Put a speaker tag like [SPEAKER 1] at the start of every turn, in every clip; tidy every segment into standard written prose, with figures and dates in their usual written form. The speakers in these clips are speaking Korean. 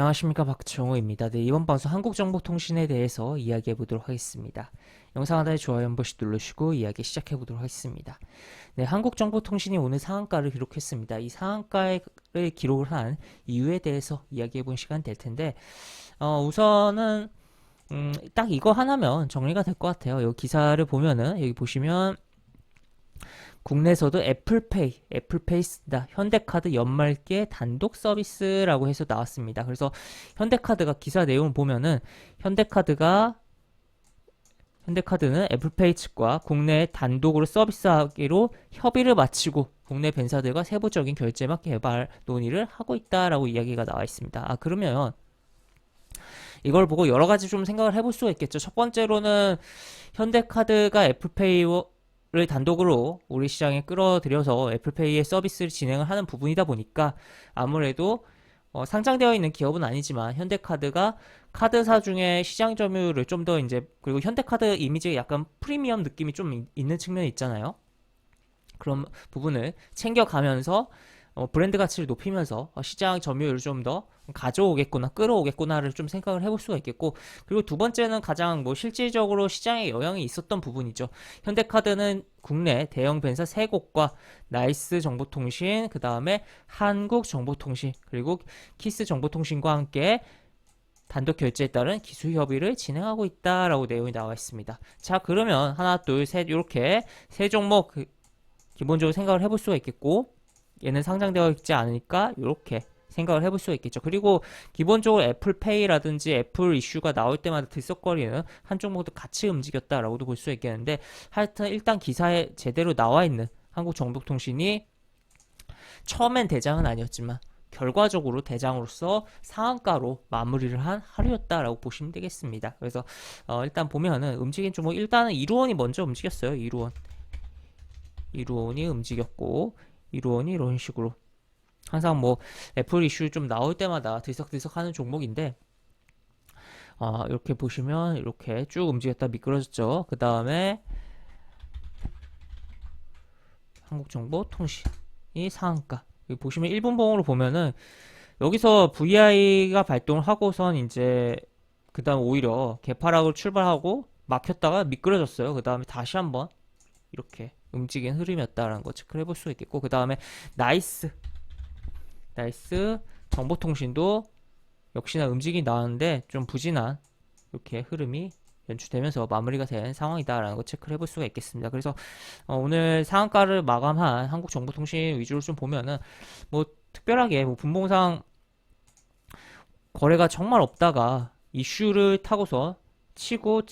[SPEAKER 1] 안녕하십니까, 박정호입니다. 네, 이번 방송 한국정보통신에 대해서 이야기해 보도록 하겠습니다. 영상 하단에 좋아요 한 번씩 누르시고 이야기 시작해 보도록 하겠습니다. 네, 한국정보통신이 오늘 상한가를 기록했습니다. 이 상한가를 기록을 한 이유에 대해서 이야기해 본 시간 될 텐데, 우선은 딱 이거 하나면 정리가 될 것 같아요. 이 기사를 보면은 여기 보시면 국내에서도 애플페이 쓰다 현대카드 연말기에 단독 서비스라고 해서 나왔습니다. 그래서 현대카드가 기사 내용을 보면은 현대카드는 애플페이 측과 국내에 단독으로 서비스하기로 협의를 마치고 국내 벤사들과 세부적인 결제막 개발 논의를 하고 있다라고 이야기가 나와 있습니다. 그러면 이걸 보고 여러 가지 좀 생각을 해볼 수가 있겠죠. 첫 번째로는 현대카드가 애플페이를 단독으로 우리 시장에 끌어들여서 애플페이의 서비스를 진행을 하는 부분이다 보니까 아무래도 상장되어 있는 기업은 아니지만 현대카드가 카드사 중에 시장 점유율을 좀 더 이제, 그리고 현대카드 이미지에 약간 프리미엄 느낌이 좀 있는 측면이 있잖아요. 그런 부분을 챙겨가면서 브랜드 가치를 높이면서 시장 점유율을 좀 더 가져오겠구나, 끌어오겠구나를 좀 생각을 해볼 수가 있겠고, 그리고 두 번째는 가장 실질적으로 시장에 영향이 있었던 부분이죠. 현대카드는 국내 대형 벤사 3곳과 나이스 정보통신, 그 다음에 한국정보통신, 그리고 키스 정보통신과 함께 단독 결제에 따른 기술 협의를 진행하고 있다라고 내용이 나와 있습니다. 자, 그러면 하나, 둘, 셋 이렇게 세 종목 기본적으로 생각을 해볼 수가 있겠고, 얘는 상장되어 있지 않으니까 이렇게 생각을 해볼 수가 있겠죠. 그리고 기본적으로 애플페이라든지 애플 이슈가 나올 때마다 들썩거리는 한 종목도 같이 움직였다라고도 볼 수 있겠는데, 하여튼 일단 기사에 제대로 나와 있는 한국정보통신이 처음엔 대장은 아니었지만 결과적으로 대장으로서 상한가로 마무리를 한 하루였다라고 보시면 되겠습니다. 그래서 일단 보면은 움직인 종목, 일단은 이루원이 먼저 움직였어요. 이루원이 움직였고, 이루원이 이런 식으로 항상 애플 이슈 좀 나올 때마다 들썩들썩 하는 종목인데, 이렇게 보시면 이렇게 쭉 움직였다 미끄러졌죠. 그 다음에 한국정보통신이 상한가, 여기 보시면 1분봉으로 보면은 여기서 VI가 발동을 하고선 이제 그 다음 오히려 개파락을 출발하고 막혔다가 미끄러졌어요. 그 다음에 다시 한번 이렇게 움직인 흐름이었다라는 거 체크를 해볼 수 있겠고, 그 다음에 나이스 정보통신도 역시나 움직임이 나왔는데 좀 부진한 이렇게 흐름이 연출되면서 마무리가 된 상황이다라는 거 체크를 해볼 수가 있겠습니다. 그래서 오늘 상한가를 마감한 한국정보통신 위주로 좀 보면은 특별하게 분봉상 거래가 정말 없다가 이슈를 타고서 치고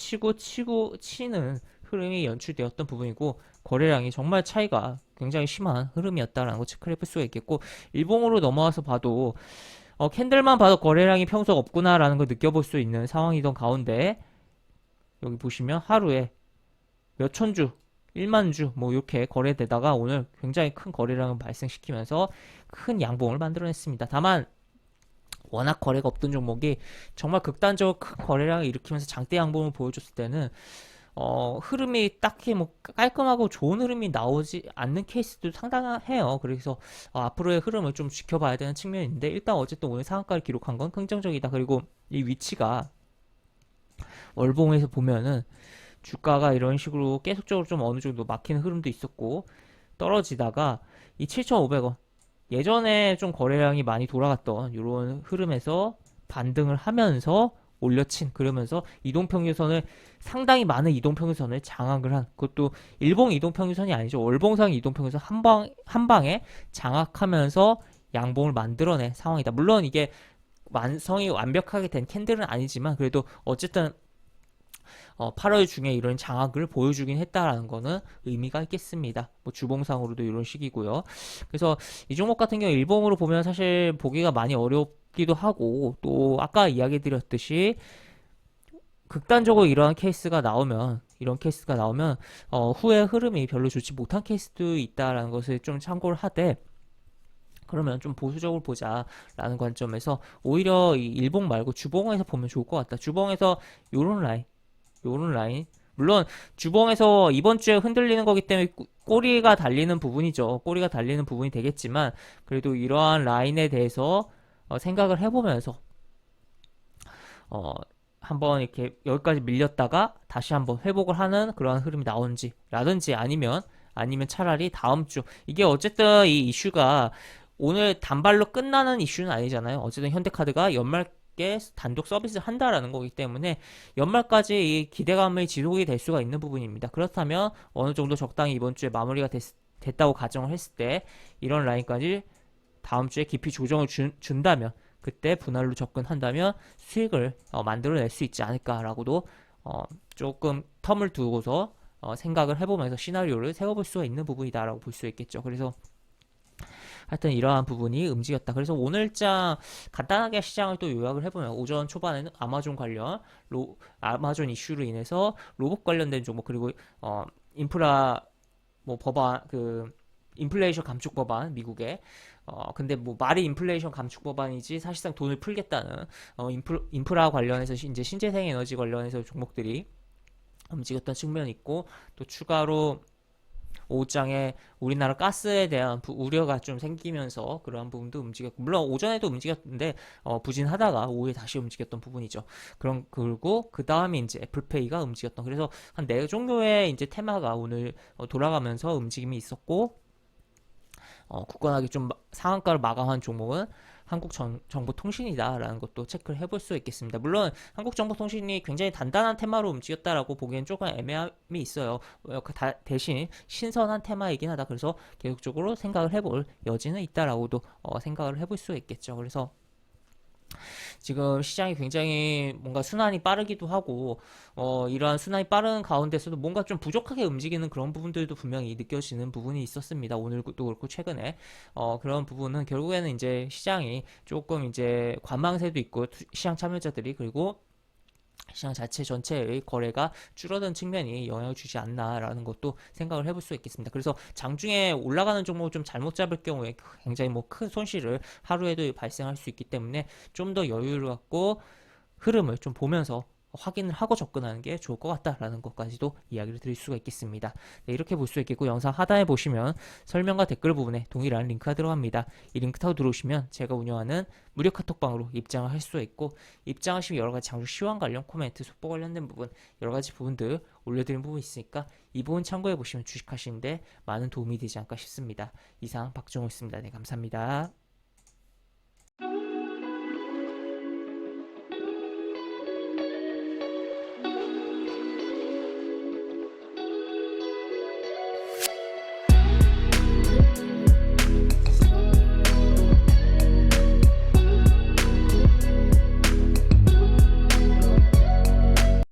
[SPEAKER 1] 치는 흐름이 연출되었던 부분이고, 거래량이 정말 차이가 굉장히 심한 흐름이었다라는 거 체크를 해볼 수가 있겠고, 일봉으로 넘어와서 봐도 캔들만 봐도 거래량이 평소 없구나라는 걸 느껴볼 수 있는 상황이던 가운데, 여기 보시면 하루에 몇천 주, 1만 주 이렇게 거래되다가 오늘 굉장히 큰 거래량을 발생시키면서 큰 양봉을 만들어냈습니다. 다만 워낙 거래가 없던 종목이 정말 극단적으로 큰 거래량을 일으키면서 장대 양봉을 보여줬을 때는 흐름이 딱히 깔끔하고 좋은 흐름이 나오지 않는 케이스도 상당해요. 그래서 앞으로의 흐름을 좀 지켜봐야 되는 측면이 있는데, 일단 어쨌든 오늘 상한가를 기록한 건 긍정적이다. 그리고 이 위치가 월봉에서 보면은 주가가 이런 식으로 계속적으로 좀 어느 정도 막히는 흐름도 있었고, 떨어지다가 이 7,500원, 예전에 좀 거래량이 많이 돌아갔던 이런 흐름에서 반등을 하면서 올려친, 그러면서 이동평균선을, 상당히 많은 이동평균선을 장악을 한, 그것도 일봉 이동평균선이 아니죠. 월봉상 이동평균선 한 방에 장악하면서 양봉을 만들어낸 상황이다. 물론 이게 완성이 완벽하게 된 캔들은 아니지만 그래도 어쨌든 8월 중에 이런 장악을 보여주긴 했다라는 거는 의미가 있겠습니다. 주봉상으로도 이런 식이고요. 그래서 이 종목 같은 경우 일봉으로 보면 사실 보기가 많이 어렵기도 하고, 또 아까 이야기 드렸듯이 극단적으로 이런 케이스가 나오면 후에 흐름이 별로 좋지 못한 케이스도 있다라는 것을 좀 참고를 하되, 그러면 좀 보수적으로 보자라는 관점에서 오히려 이 일봉 말고 주봉에서 보면 좋을 것 같다. 주봉에서 요런 라인, 물론 주봉에서 이번 주에 흔들리는 거기 때문에 꼬리가 달리는 부분이죠. 꼬리가 달리는 부분이 되겠지만, 그래도 이러한 라인에 대해서 생각을 해보면서 어, 한번 이렇게 여기까지 밀렸다가 다시 한번 회복을 하는 그러한 흐름이 나오는지 라든지 아니면 차라리 다음 주 이게 어쨌든 이 이슈가 오늘 단발로 끝나는 이슈는 아니잖아요. 어쨌든 현대카드가 연말께 단독 서비스를 한다라는 거기 때문에 연말까지 이 기대감이 지속이 될 수가 있는 부분입니다. 그렇다면 어느 정도 적당히 이번 주에 마무리가 됐다고 가정을 했을 때 이런 라인까지 다음 주에 깊이 조정을 준다면 그때 분할로 접근한다면 수익을 만들어낼 수 있지 않을까라고도 어, 조금 텀을 두고서 생각을 해보면서 시나리오를 세워볼 수가 있는 부분이다라고 볼 수 있겠죠. 그래서 하여튼 이러한 부분이 움직였다. 그래서 오늘장 간단하게 시장을 또 요약을 해보면 오전 초반에는 아마존 관련 아마존 이슈로 인해서 로봇 관련된 종목 그리고 인프라 뭐 법안 인플레이션 감축 법안 미국의 근데 뭐 말이 인플레이션 감축 법안이지 사실상 돈을 풀겠다는 인프라 관련해서 이제 신재생 에너지 관련해서 종목들이 움직였던 측면이 있고 또 추가로 오후장에 우리나라 가스에 대한 우려가 좀 생기면서 그러한 부분도 움직였고 물론 오전에도 움직였는데 부진하다가 오후에 다시 움직였던 부분이죠. 그리고 그 다음에 이제 애플페이가 움직였던 그래서 한 네 종류의 이제 테마가 오늘 돌아가면서 움직임이 있었고 굳건하게 좀 상한가를 마감한 종목은 한국정보통신이다라는 것도 체크를 해볼 수 있겠습니다. 물론 한국정보통신이 굉장히 단단한 테마로 움직였다라고 보기엔 조금 애매함이 있어요. 대신 신선한 테마이긴 하다. 그래서 계속적으로 생각을 해볼 여지는 있다라고도 생각을 해볼 수 있겠죠. 그래서 지금 시장이 굉장히 뭔가 순환이 빠르기도 하고 이러한 순환이 빠른 가운데서도 뭔가 좀 부족하게 움직이는 그런 부분들도 분명히 느껴지는 부분이 있었습니다. 오늘도 그렇고 최근에 그런 부분은 결국에는 이제 시장이 조금 이제 관망세도 있고 시장 참여자들이 그리고 시장 자체 전체의 거래가 줄어든 측면이 영향을 주지 않나라는 것도 생각을 해볼 수 있겠습니다. 그래서 장중에 올라가는 종목을 좀 잘못 잡을 경우에 굉장히 뭐 큰 손실을 하루에도 발생할 수 있기 때문에 좀 더 여유를 갖고 흐름을 좀 보면서 확인을 하고 접근하는 게 좋을 것 같다라는 것까지도 이야기를 드릴 수가 있겠습니다. 네, 이렇게 볼 수 있겠고 영상 하단에 보시면 설명과 댓글 부분에 동일한 링크가 들어갑니다. 이 링크 타고 들어오시면 제가 운영하는 무료 카톡방으로 입장을 할 수 있고 입장하시면 여러 가지 장주 시황 관련 코멘트, 속보 관련된 부분 여러 가지 부분들 올려드린 부분이 있으니까 이 부분 참고해 보시면 주식하시는데 많은 도움이 되지 않을까 싶습니다. 이상 박정호였습니다. 네, 감사합니다.